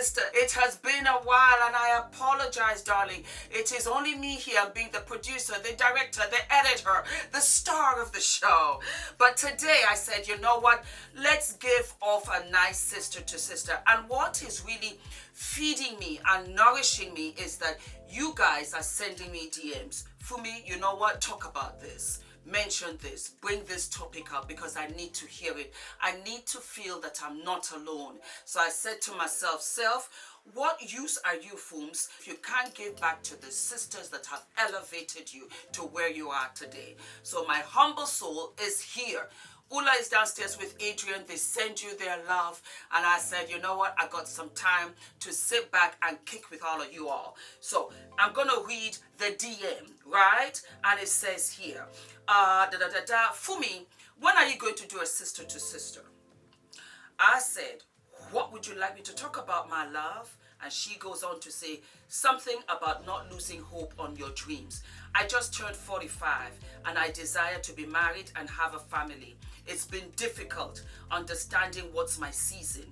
sister. It has been a while and I apologize, darling. It is only me here being the producer, the director, the editor, the star of the show. But today I said, you know what? Let's give off a nice sister to sister. And what is really feeding me and nourishing me is that you guys are sending me DMs. Fumi, you know what? Talk about this. Mention this, bring this topic up because I need to hear it. I need to feel that I'm not alone. So I said to myself, self, what use are you, Fums, if you can't give back to the sisters that have elevated you to where you are today? So my humble soul is here. Ula is downstairs with Adrian. They send you their love. And I said, you know what? I got some time to sit back and kick with all of you all. So I'm going to read the DM, right? And it says here, Fumi, when are you going to do a sister to sister? I said, what would you like me to talk about, my love? And she goes on to say something about not losing hope on your dreams. I just turned 45 and I desire to be married and have a family. It's been difficult understanding what's my season,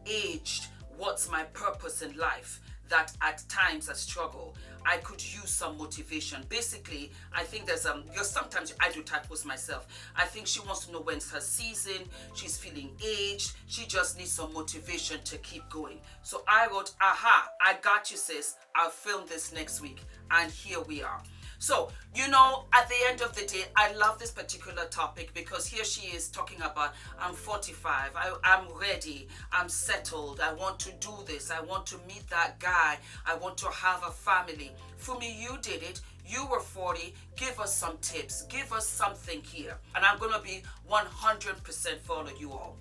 aged, what's my purpose in life, that at times I struggle. I could use some motivation. Basically, I think there's because sometimes I do typos myself. I think she wants to know when's her season, she's feeling aged, she just needs some motivation to keep going. So I wrote, aha, I got you, sis. I'll film this next week. And here we are. So, you know, at the end of the day, I love this particular topic because here she is talking about, I'm 45, I'm ready, I'm settled, I want to do this, I want to meet that guy, I want to have a family. Fumi, you did it. You were 40. Give us some tips. Give us something here. And I'm going to be 100% follow you all.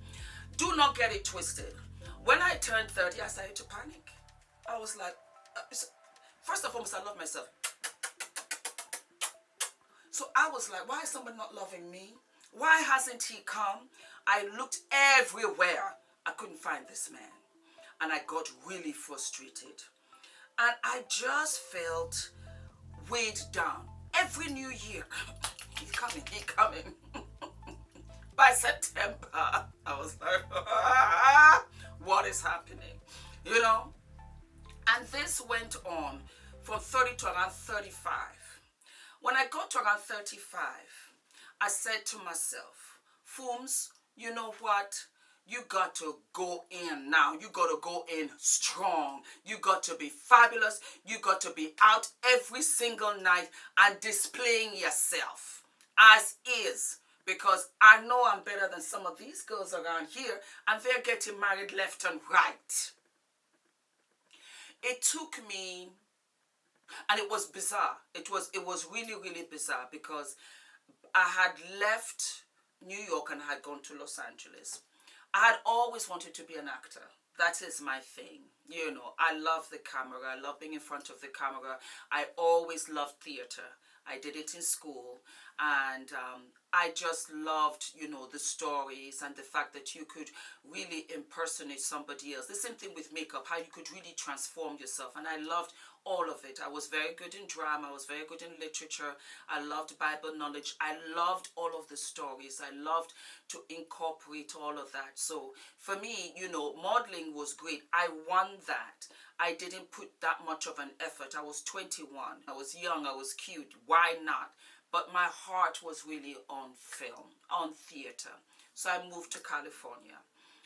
Do not get it twisted. When I turned 30, I started to panic. I was like, first and foremost, I love myself. So I was like, why is somebody not loving me? Why hasn't he come? I looked everywhere. I couldn't find this man. And I got really frustrated. And I just felt weighed down. Every new year, he's coming. By September, I was like, what is happening? You know? And this went on from 30 to around 35. When I got to around 35, I said to myself, Fums, you know what? You got to go in now. You got to go in strong. You got to be fabulous. You got to be out every single night and displaying yourself as is. Because I know I'm better than some of these girls around here and they're getting married left and right. It took me... And it was bizarre. It was really, really bizarre because I had left New York and I had gone to Los Angeles. I had always wanted to be an actor. That is my thing. You know, I love the camera. I love being in front of the camera. I always loved theater. I did it in school. And I just loved, you know, the stories and the fact that you could really impersonate somebody else. The same thing with makeup, how you could really transform yourself. And I loved all of it. I was very good in drama. I was very good in literature. I loved Bible knowledge. I loved all of the stories. I loved to incorporate all of that. So for me, you know, modeling was great. I won that. I didn't put that much of an effort. I was 21. I was young. I was cute. Why not? But my heart was really on film, on theater. So I moved to California.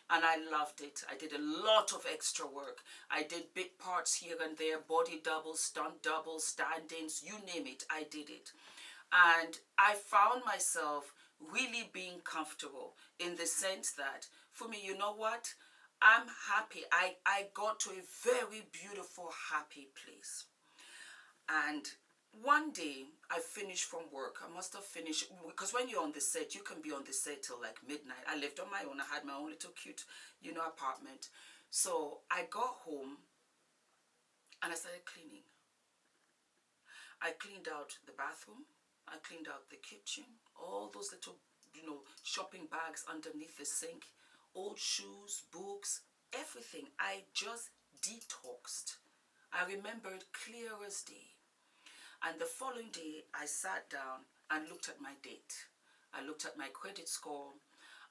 And I loved it. I did a lot of extra work. I did bit parts here and there, body doubles, stunt doubles, stand-ins, you name it, I did it. And I found myself really being comfortable in the sense that, for me, you know what? I'm happy. I got to a very beautiful, happy place. And one day, I finished from work. I must have finished, because when you're on the set, you can be on the set till like midnight. I lived on my own. I had my own little cute, you know, apartment. So I got home and I started cleaning. I cleaned out the bathroom. I cleaned out the kitchen. All those little, you know, shopping bags underneath the sink. Old shoes, books, everything. I just detoxed. I remember it clear as day. And the following day, I sat down and looked at my date. I looked at my credit score.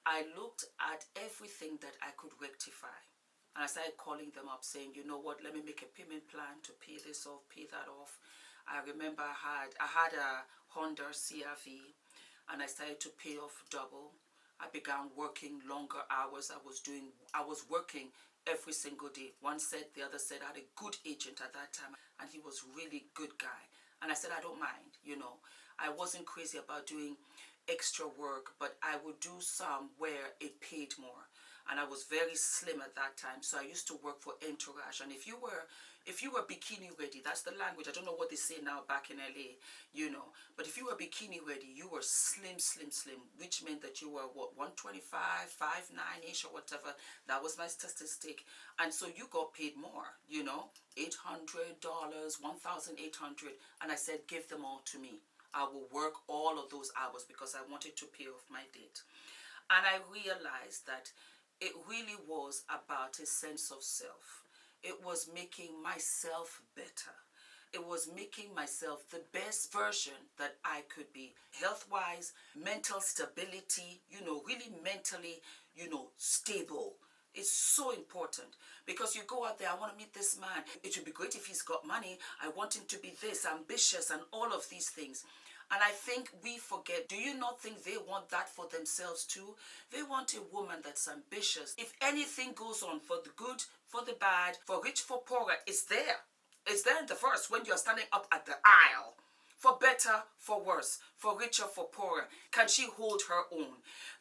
I looked at everything that I could rectify. And I started calling them up saying, you know what, let me make a payment plan to pay this off, pay that off. I remember I had a Honda CRV, and I started to pay off double. I began working longer hours. I was working every single day. One said, the other said. I had a good agent at that time, and he was really good guy. And I said, I don't mind, you know. I wasn't crazy about doing extra work, but I would do some where it paid more. And I was very slim at that time, so I used to work for Entourage. And if you were bikini ready, that's the language. I don't know what they say now back in LA, you know. But if you were bikini ready, you were slim, which meant that you were, what, 125, 5'9"-ish or whatever. That was my statistic. And so you got paid more, you know, $800, $1,800. And I said, give them all to me. I will work all of those hours because I wanted to pay off my debt. And I realized that it really was about a sense of self. It was making myself better. It was making myself the best version that I could be. Health-wise, mental stability, you know, really mentally, you know, stable. It's so important because you go out there, I want to meet this man. It would be great if he's got money. I want him to be this, ambitious, and all of these things. And I think we forget, do you not think they want that for themselves too? They want a woman that's ambitious. If anything goes on, for the good, for the bad, for rich, for poorer, it's there. It's there in the verse when you're standing up at the aisle. For better, for worse, for richer, for poorer. Can she hold her own?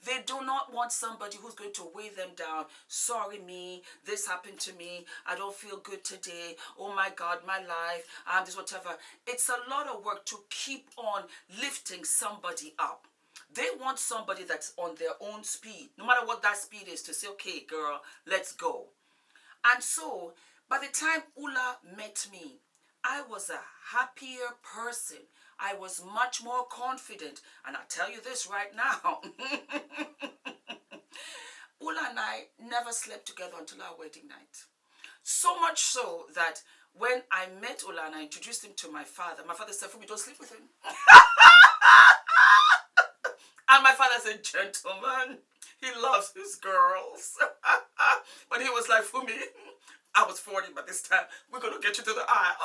They do not want somebody who's going to weigh them down. Sorry me, this happened to me. I don't feel good today. Oh my God, my life, this whatever. It's a lot of work to keep on lifting somebody up. They want somebody that's on their own speed, no matter what that speed is, to say, okay, girl, let's go. And so, by the time Ula met me, I was a happier person. I was much more confident. And I'll tell you this right now. Ula and I never slept together until our wedding night. So much so that when I met Ula and I introduced him to my father said, Fumi, don't sleep with him. And my father's a gentleman. He loves his girls. But he was like, Fumi, I was 40 by this time. We're going to get you to the aisle.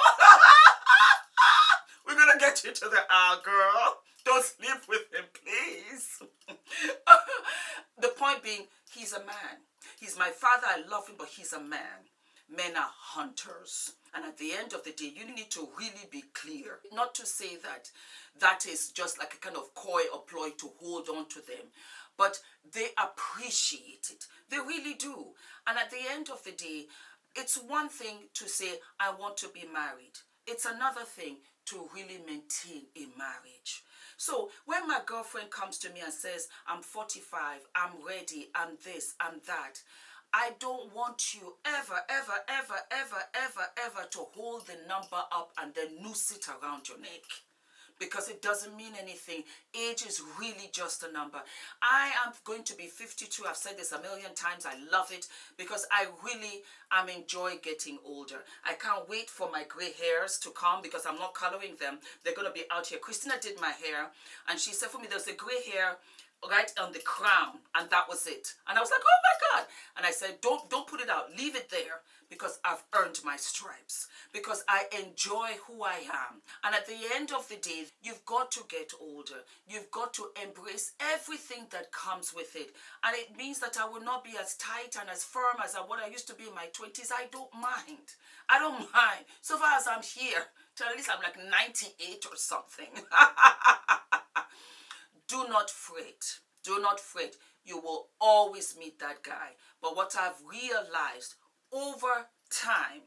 We're going to get you to the aisle, girl. Don't sleep with him, please. The point being, he's a man. He's my father. I love him, but he's a man. Men are hunters. And at the end of the day, you need to really be clear. Not to say that that is just like a kind of coy or ploy to hold on to them. But they appreciate it. They really do. And at the end of the day, it's one thing to say, I want to be married. It's another thing to really maintain a marriage. So when my girlfriend comes to me and says, I'm 45, I'm ready, I'm this, I'm that, I don't want you ever to hold the number up and then noose it around your neck. Because it doesn't mean anything. Age is really just a number. I am going to be 52. I've said this a million times. I love it because I really am enjoying getting older. I can't wait for my gray hairs to come because I'm not coloring them. They're going to be out here. Christina did my hair and she said for me, there's a gray hair right on the crown, and that was it. And I was like, oh my God. And I said, don't put it out. Leave it there because I've earned my stripes, because I enjoy who I am. And at the end of the day, you've got to get older. You've got to embrace everything that comes with it. And it means that I will not be as tight and as firm as what I used to be in my 20s. I don't mind. I don't mind. So far as I'm here, till at least I'm like 98 or something. Do not fret. Do not fret. You will always meet that guy. But what I've realized over time,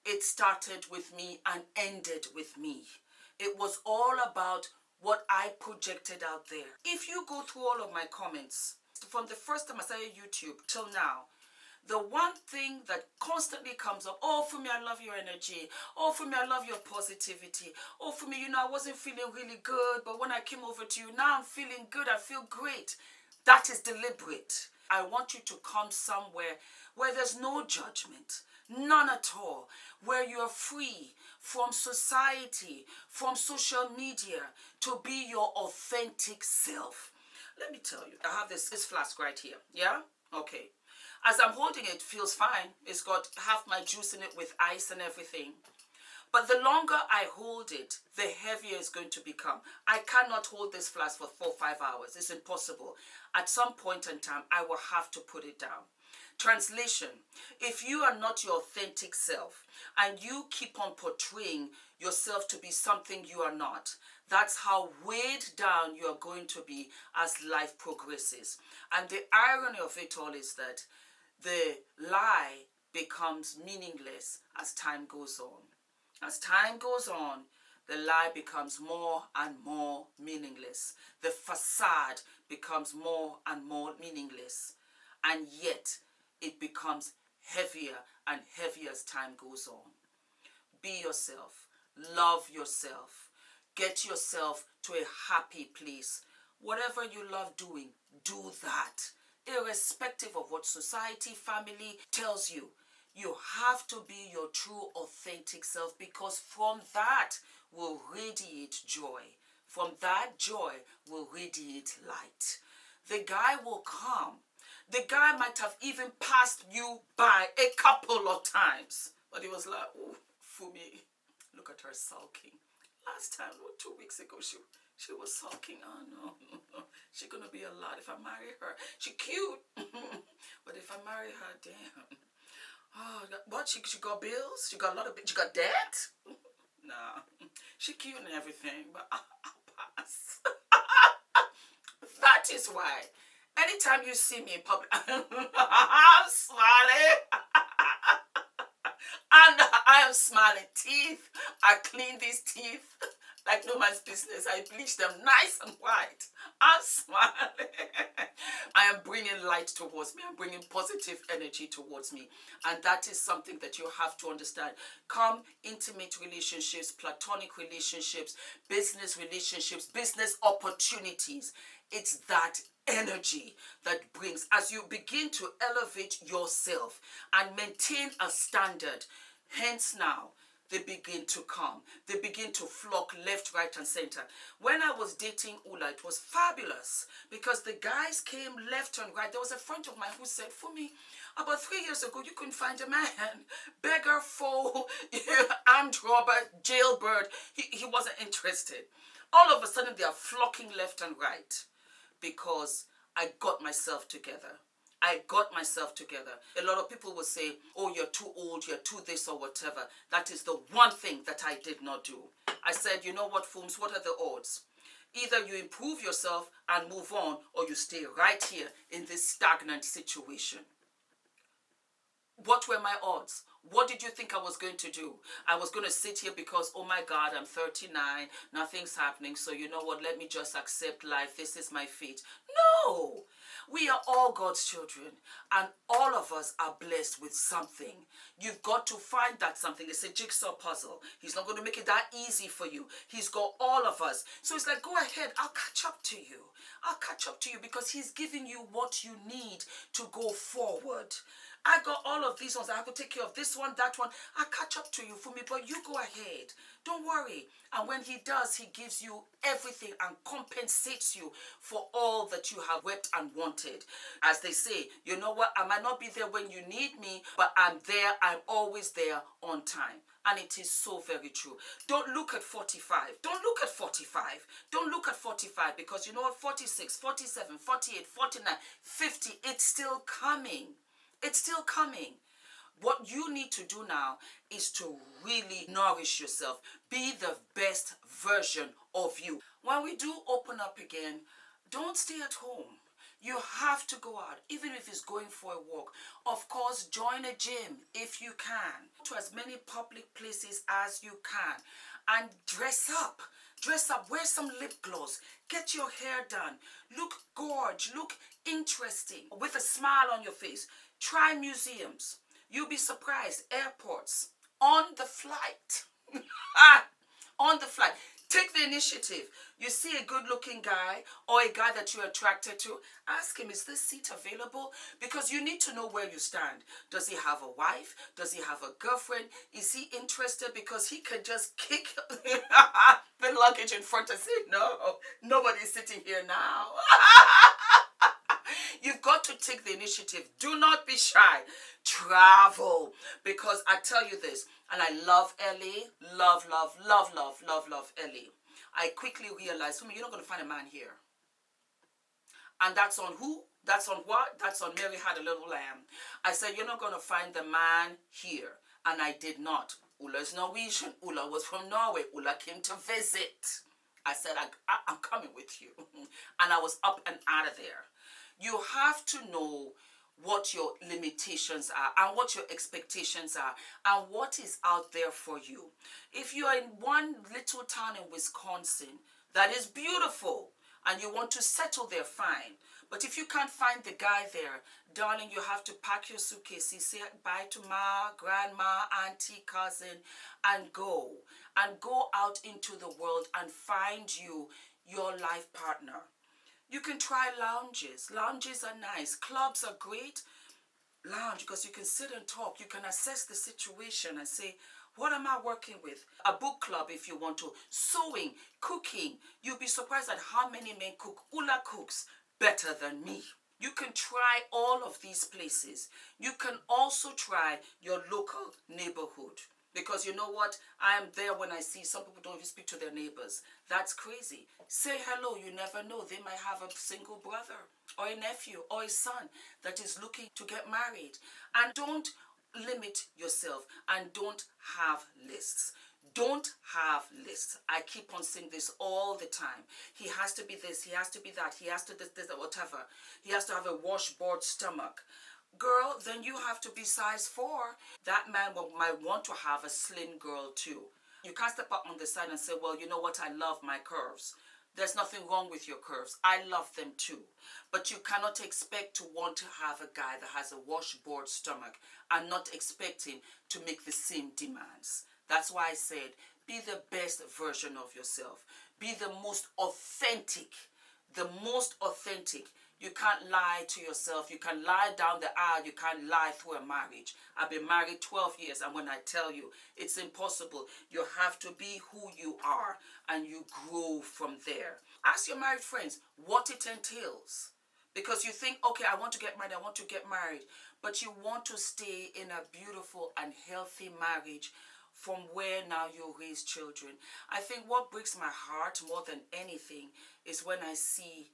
it started with me and ended with me. It was all about what I projected out there. If you go through all of my comments, from the first time I started YouTube till now, the one thing that constantly comes up, oh, Fumi, I love your energy. Oh, Fumi, I love your positivity. Oh, Fumi, you know, I wasn't feeling really good, but when I came over to you, now I'm feeling good. I feel great. That is deliberate. I want you to come somewhere where there's no judgment, none at all, where you are free from society, from social media, to be your authentic self. Let me tell you, I have this flask right here, yeah? Okay. As I'm holding it, feels fine. It's got half my juice in it with ice and everything. But the longer I hold it, the heavier it's going to become. I cannot hold this flask for 4 or 5 hours. It's impossible. At some point in time, I will have to put it down. Translation: if you are not your authentic self and you keep on portraying yourself to be something you are not, that's how weighed down you are going to be as life progresses. And the irony of it all is that the lie becomes meaningless as time goes on. As time goes on, the lie becomes more and more meaningless. The facade becomes more and more meaningless. And yet, it becomes heavier and heavier as time goes on. Be yourself. Love yourself. Get yourself to a happy place. Whatever you love doing, do that. Irrespective of what society, family tells you. You have to be your true, authentic self, because from that will radiate joy. From that joy will radiate light. The guy will come. The guy might have even passed you by a couple of times. But he was like, oh, Fumi, look at her sulking. Last time, 2 weeks ago, she was sulking. Oh, no. She's going to be a lot if I marry her. She cute. But if I marry her, damn. Oh, what? She got bills? She got a lot of bills? She got debt? Nah. She cute and everything, but I'll pass. That is why anytime you see me in public, I'm smiling. And I am smiling. Teeth. I clean these teeth like no man's business. I bleach them nice and white. I'm smiling. I am bringing light towards me. I'm bringing positive energy towards me. And that is something that you have to understand. Come intimate relationships, platonic relationships, business relationships, business opportunities. It's that energy that brings, as you begin to elevate yourself and maintain a standard, hence now, they begin to come. They begin to flock left, right, and center. When I was dating Ula, it was fabulous because the guys came left and right. There was a friend of mine who said, Fumi, about 3 years ago, you couldn't find a man. Beggar, foe, armed robber, jailbird. He wasn't interested. All of a sudden, they are flocking left and right because I got myself together. I got myself together. A lot of people will say, oh, you're too old, you're too this or whatever. That is the one thing that I did not do. I said, you know what, Fooms, what are the odds? Either you improve yourself and move on, or you stay right here in this stagnant situation. What were my odds? What did you think I was going to do? I was going to sit here because, oh my God, I'm 39, nothing's happening, so you know what, let me just accept life, this is my fate. No! We are all God's children, and all of us are blessed with something. You've got to find that something. It's a jigsaw puzzle. He's not going to make it that easy for you. He's got all of us. So it's like, go ahead, I'll catch up to you. I'll catch up to you because he's giving you what you need to go forward. I got all of these ones. I have to take care of this one, that one. I'll catch up to you, Fumi, but you go ahead. Don't worry. And when he does, he gives you everything and compensates you for all that you have wept and wanted. As they say, you know what? I might not be there when you need me, but I'm there. I'm always there on time. And it is so very true. Don't look at 45. Don't look at 45. Don't look at 45 because you know what? 46, 47, 48, 49, 50, it's still coming. It's still coming. What you need to do now is to really nourish yourself. Be the best version of you. When we do open up again, don't stay at home. You have to go out, even if it's going for a walk. Of course, join a gym if you can. To as many public places as you can. And dress up. Dress up. Wear some lip gloss. Get your hair done. Look gorgeous. Look interesting. With a smile on your face. Try museums. You'll be surprised. Airports. On the flight. On the flight. Take the initiative. You see a good-looking guy or a guy that you're attracted to, ask him, is this seat available? Because you need to know where you stand. Does he have a wife? Does he have a girlfriend? Is he interested? Because he could just kick the luggage in front and say, no, nobody's sitting here now. You've got to take the initiative. Do not be shy. Travel. Because I tell you this, and I love Ellie. Love, love, love, love, love, love Ellie. I quickly realized, you're not going to find a man here. And that's on who? That's on what? That's on Mary Had a Little Lamb. I said, you're not going to find the man here. And I did not. Ulla is Norwegian. Ulla was from Norway. Ulla came to visit. I said, I'm coming with you. And I was up and out of there. You have to know what your limitations are and what your expectations are and what is out there for you. If you are in one little town in Wisconsin that is beautiful and you want to settle there, fine. But if you can't find the guy there, darling, you have to pack your suitcases, say bye to ma, grandma, auntie, cousin, and go. And go out into the world and find you your life partner. You can try lounges. Lounges are nice. Clubs are great. Lounge, because you can sit and talk. You can assess the situation and say, what am I working with? A book club if you want to. Sewing, cooking. You'll be surprised at how many men cook. Ulla cooks better than me. You can try all of these places. You can also try your local neighborhood. Because you know what? I am there when I see some people don't even speak to their neighbors. That's crazy. Say hello. You never know. They might have a single brother or a nephew or a son that is looking to get married. And don't limit yourself and don't have lists. Don't have lists. I keep on saying this all the time. He has to be this. He has to be that. He has to this, whatever. He has to have a washboard stomach. Girl, then you have to be size 4. That man might want to have a slim girl too. You can't step up on the side and say, well, you know what? I love my curves. There's nothing wrong with your curves. I love them too. But you cannot expect to want to have a guy that has a washboard stomach and not expect him to make the same demands. That's why I said, be the best version of yourself. Be the most authentic. The most authentic. You can't lie to yourself. You can lie down the aisle. You can't lie through a marriage. I've been married 12 years, and when I tell you, it's impossible. You have to be who you are, and you grow from there. Ask your married friends what it entails. Because you think, okay, I want to get married, but you want to stay in a beautiful and healthy marriage from where now you raise children. I think what breaks my heart more than anything is when I see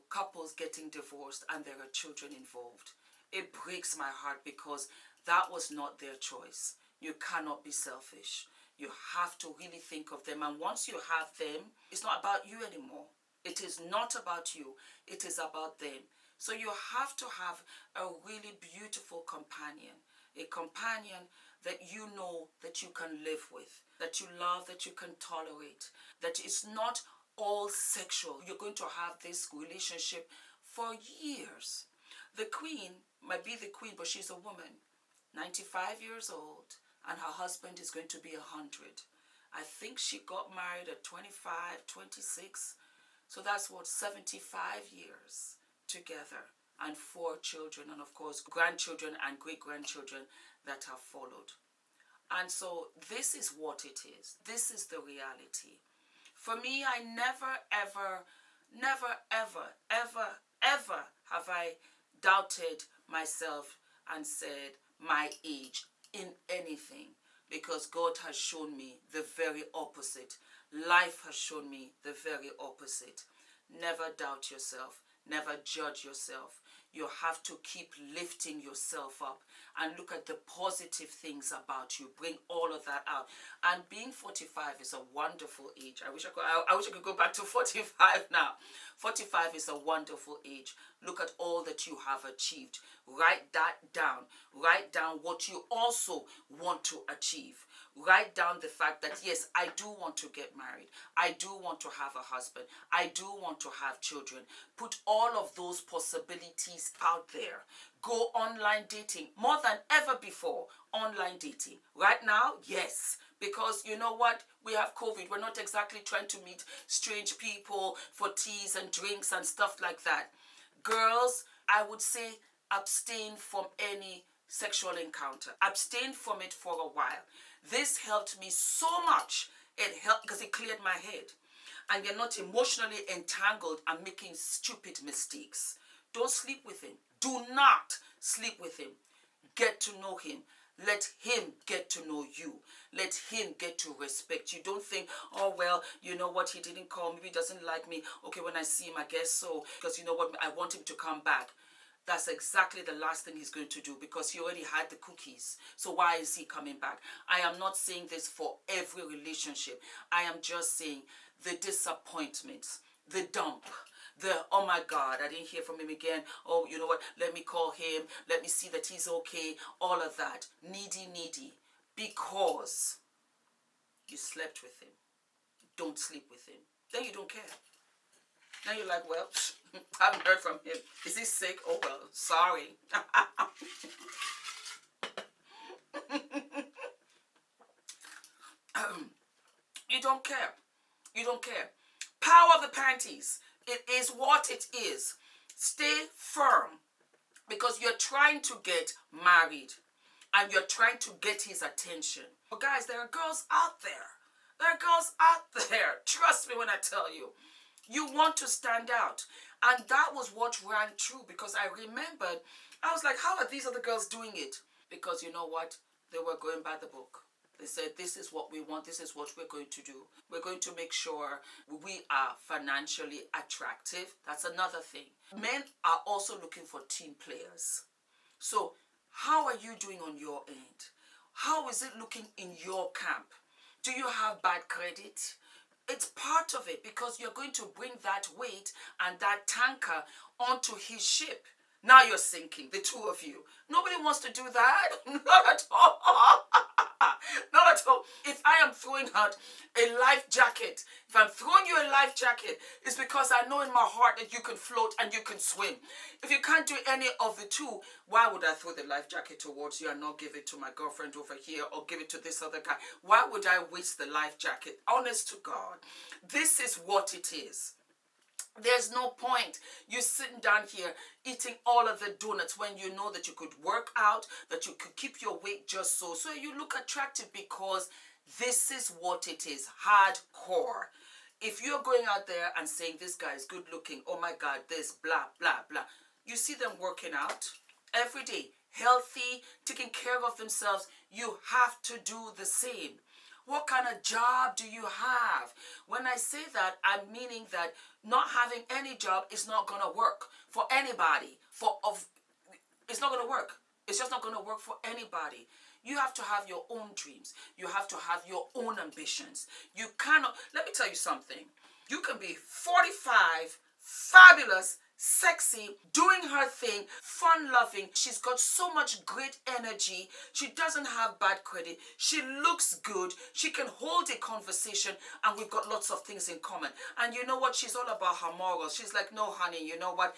couples getting divorced and there are children involved. It breaks my heart because that was not their choice. You cannot be selfish. You have to really think of them. And once you have them, it's not about you anymore. It is not about you. It is about them. So you have to have a really beautiful companion. A companion that you know that you can live with, that you love, that you can tolerate, that it's not all sexual. You're going to have this relationship for years. The queen might be the queen, but she's a woman, 95 years old, and her husband is going to be 100. I think she got married at 25, 26. So that's what, 75 years together, and 4 children, and of course grandchildren and great-grandchildren that have followed. And so this is what it is. This is the reality. For me, I never, ever have I doubted myself and said my age in anything, because God has shown me the very opposite. Life has shown me the very opposite. Never doubt yourself. Never judge yourself. You have to keep lifting yourself up and look at the positive things about you. Bring all of that out. And being 45 is a wonderful age. I wish I could go back to 45 now. 45 is a wonderful age. Look at all that you have achieved. Write that down. Write down what you also want to achieve. Write down the fact that, yes, I do want to get married. I do want to have a husband. I do want to have children. Put all of those possibilities out there. Go online dating more than ever before. Online dating. Right now, yes. Because you know what? We have COVID. We're not exactly trying to meet strange people for teas and drinks and stuff like that. Girls, I would say abstain from any sexual encounter. Abstain from it for a while. This helped me so much. It helped because it cleared my head. And you're not emotionally entangled and making stupid mistakes. Don't sleep with him. Do not sleep with him. Get to know him. Let him get to know you. Let him get to respect you. Don't think, oh, well, you know what, he didn't call me, he doesn't like me. Okay, when I see him, I guess so. Because you know what, I want him to come back. That's exactly the last thing he's going to do, because he already had the cookies. So why is he coming back? I am not saying this for every relationship. I am just saying the disappointments, the dump, the, oh my God, I didn't hear from him again. Oh, you know what? Let me call him. Let me see that he's okay. All of that. Needy. Because you slept with him. Don't sleep with him. Then you don't care. Now you're like, well, I haven't heard from him. Is he sick? Oh, well, sorry. You don't care. You don't care. Power of the panties. It is what it is. Stay firm, because you're trying to get married and you're trying to get his attention. But guys, there are girls out there. There are girls out there. Trust me when I tell you. You want to stand out. And that was what ran true, because I remembered, I was like, how are these other girls doing it? Because you know what? They were going by the book. They said, this is what we want. This is what we're going to do. We're going to make sure we are financially attractive. That's another thing. Men are also looking for team players. So how are you doing on your end? How is it looking in your camp? Do you have bad credit? It's part of it, because you're going to bring that weight and that tanker onto his ship. Now you're sinking, the two of you. Nobody wants to do that. Not at all. Not at all. If I am throwing out a life jacket, if I'm throwing you a life jacket, it's because I know in my heart that you can float and you can swim. If you can't do any of the two, why would I throw the life jacket towards you and not give it to my girlfriend over here, or give it to this other guy? Why would I waste the life jacket? Honest to God, this is what it is. There's no point you sitting down here eating all of the donuts when you know that you could work out, that you could keep your weight just so you look attractive, because this is what it is, hardcore. If you're going out there and saying this guy is good looking, oh my God, this, blah, blah, blah. You see them working out every day, healthy, taking care of themselves. You have to do the same. What kind of job do you have? When I say that, I'm meaning that not having any job is not going to work for anybody. It's not going to work. It's just not going to work for anybody. You have to have your own dreams. You have to have your own ambitions. You cannot, let me tell you something. You can be 45, fabulous, sexy, doing her thing, fun-loving. She's got so much great energy. She doesn't have bad credit. She looks good. She can hold a conversation, and we've got lots of things in common. And you know what? She's all about her morals. She's like, no, honey, you know what?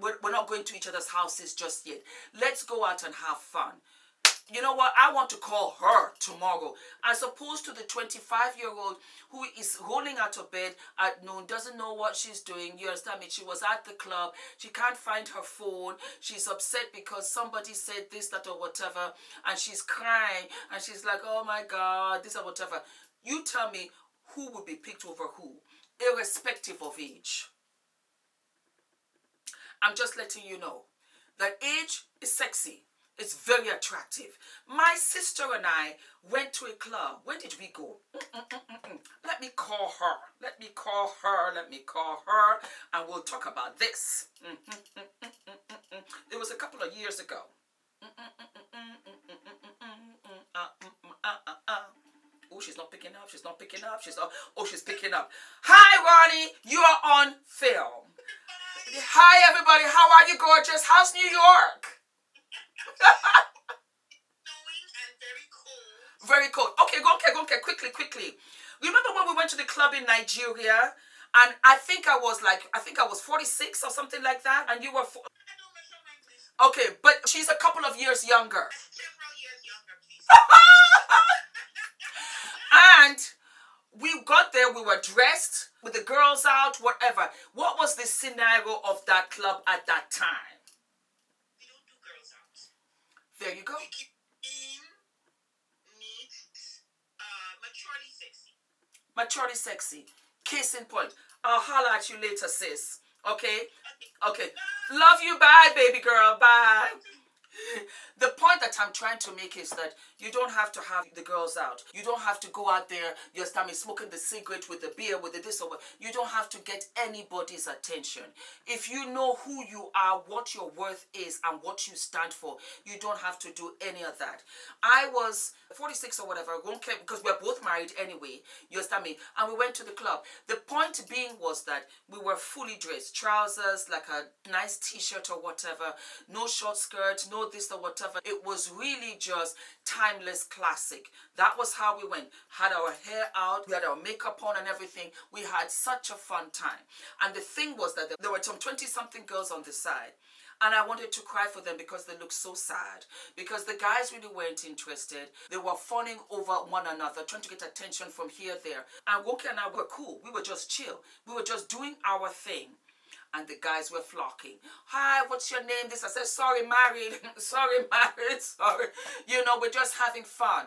We're not going to each other's houses just yet. Let's go out and have fun. You know what? I want to call her tomorrow, as opposed to the 25-year-old who is rolling out of bed at noon, doesn't know what she's doing. You understand me? She was at the club. She can't find her phone. She's upset because somebody said this, that, or whatever, and she's crying, and she's like, oh my God, this or whatever. You tell me who would be picked over who, irrespective of age. I'm just letting you know that age is sexy. It's very attractive. My sister and I went to a club. Where did we go? Let me call her. Let me call her. Let me call her. And we'll talk about this. It was a couple of years ago. Oh, she's not picking up. She's not picking up. Oh, she's picking up. Hi, Ronnie. You are on film. Hi, everybody. How are you, gorgeous? How's New York? Snowing and very cold. Very cold. Okay, go okay. Quickly. Remember when we went to the club in Nigeria, and I think I was 46 or something like that, and you were. I don't measure my waist. Okay, but she's a couple of years younger. Several years younger, please. And we got there. We were dressed with the girls out, whatever. What was the scenario of that club at that time? There you go. We keep in, neat, maturely sexy. Maturely sexy. Case in point. I'll holler at you later, sis. Okay? Okay. Love you. Bye, baby girl. Bye. The point that I'm trying to make is that you don't have to have the girls out. You don't have to go out there, you're smoking the cigarette with the beer, with the this or what. You don't have to get anybody's attention. If you know who you are, what your worth is, and what you stand for, you don't have to do any of that. I was 46 or whatever, I won't care because we're both married anyway, you understand me? And we went to the club. The point being was that we were fully dressed, trousers, like a nice t-shirt or whatever, no short skirt, no this or whatever. It was really just timeless classic. That was how we went. Had our hair out, we had our makeup on and everything. We had such a fun time. And the thing was that there were some 20-something girls on the side. And I wanted to cry for them because they looked so sad. Because the guys really weren't interested. They were fawning over one another, trying to get attention from here, there. And Woki and I were cool. We were just chill. We were just doing our thing. And the guys were flocking. Hi, what's your name? This. I said, sorry, married. Sorry, married. Sorry. You know, we're just having fun.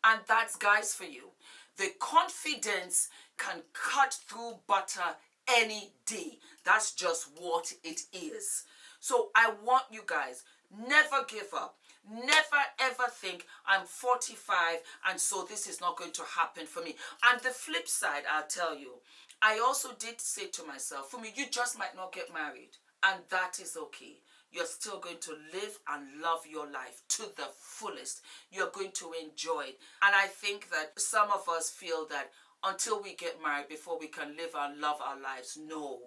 And that's guys for you. The confidence can cut through butter any day. That's just what it is. So I want you guys, never give up. Never ever think I'm 45 and so this is not going to happen for me. And the flip side, I'll tell you, I also did say to myself, Fumi, you just might not get married. And that is okay. You're still going to live and love your life to the fullest. You're going to enjoy it. And I think that some of us feel that until we get married before we can live and love our lives. No.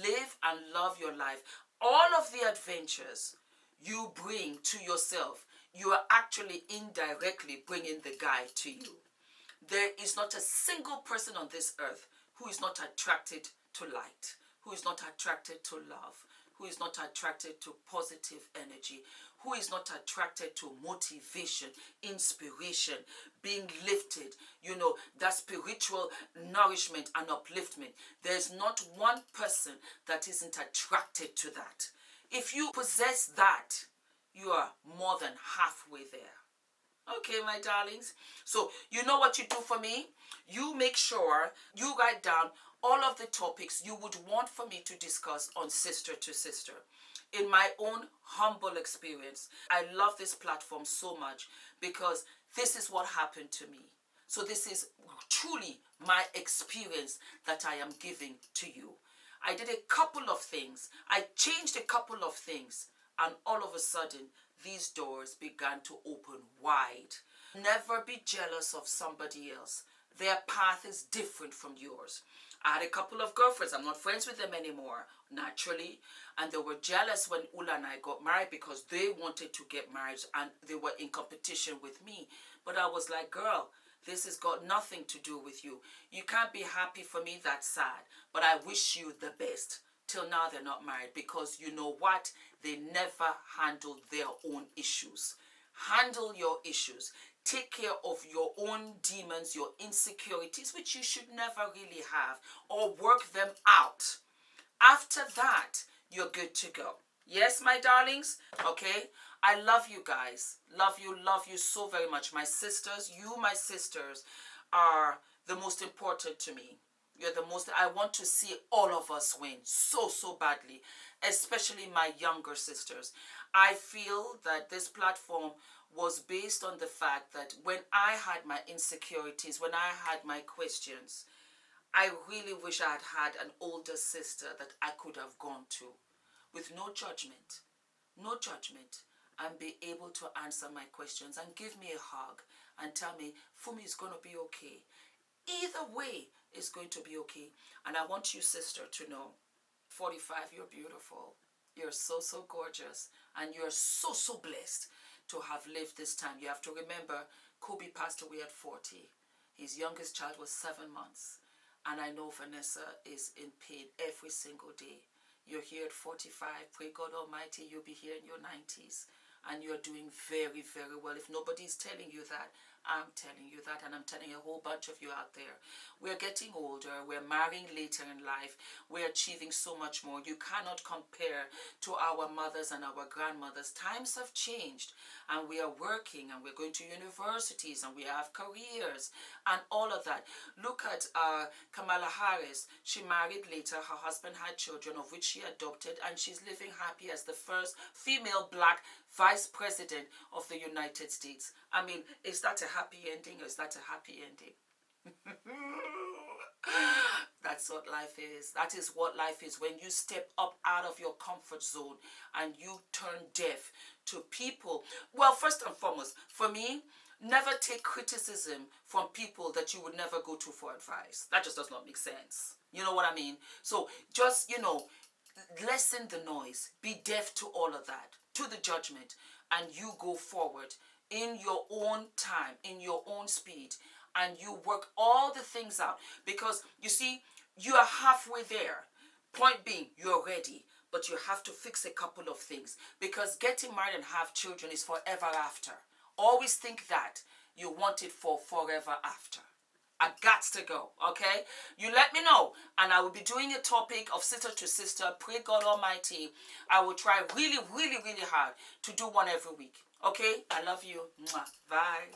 Live and love your life. All of the adventures you bring to yourself, you are actually indirectly bringing the guy to you. There is not a single person on this earth who is not attracted to light, who is not attracted to love, who is not attracted to positive energy, who is not attracted to motivation, inspiration, being lifted, you know, that spiritual nourishment and upliftment. There's not one person that isn't attracted to that. If you possess that, you are more than halfway there. Okay, my darlings. So you know what you do for me? You make sure you write down all of the topics you would want for me to discuss on Sister to Sister. In my own humble experience, I love this platform so much because this is what happened to me. So this is truly my experience that I am giving to you. I did a couple of things. I changed a couple of things. And all of a sudden, these doors began to open wide. Never be jealous of somebody else. Their path is different from yours. I had a couple of girlfriends. I'm not friends with them anymore, naturally. And they were jealous when Ula and I got married because they wanted to get married and they were in competition with me. But I was like, girl, this has got nothing to do with you. You can't be happy for me, that's sad. But I wish you the best. Till now they're not married because you know what? They never handled their own issues. Handle your issues. Take care of your own demons, your insecurities, which you should never really have, or work them out. After that, you're good to go. Yes, my darlings? Okay? I love you guys. Love you so very much. My sisters, you, my sisters, are the most important to me. You're the most, I want to see all of us win so badly, especially my younger sisters. I feel that this platform was based on the fact that when I had my insecurities, when I had my questions, I really wish I had had an older sister that I could have gone to with no judgment, and be able to answer my questions and give me a hug and tell me, Fumi is going to be okay. Either way, it's going to be okay. And I want you, sister, to know, 45, you're beautiful. You're so gorgeous. And you're so blessed to have lived this time. You have to remember, Kobe passed away at 40. His youngest child was 7 months. And I know Vanessa is in pain every single day. You're here at 45. Pray God Almighty, you'll be here in your 90s. And you're doing very well. If nobody's telling you that, I'm telling you that, and I'm telling a whole bunch of you out there. We're getting older, we're marrying later in life, we're achieving so much more. You cannot compare to our mothers and our grandmothers. Times have changed, and we are working, and we're going to universities, and we have careers, and all of that. Look at Kamala Harris. She married later, her husband had children, of which she adopted, and she's living happy as the first female black vice president of the United States. I mean, is that a happy ending, or is that a happy ending? That's what life is. That is what life is. When you step up out of your comfort zone and you turn deaf to people. Well, first and foremost, for me, never take criticism from people that you would never go to for advice. That just does not make sense. You know what I mean? So just, lessen the noise. Be deaf to all of that, to the judgment, and you go forward in your own time, in your own speed, and you work all the things out. Because, you see, you are halfway there. Point being, you're ready, but you have to fix a couple of things. Because getting married and have children is forever after. Always think that you want it for forever after. I got to go, okay? You let me know, and I will be doing a topic of sister to sister. Pray God Almighty, I will try really, really, really hard to do one every week, okay? I love you. Mwah. Bye.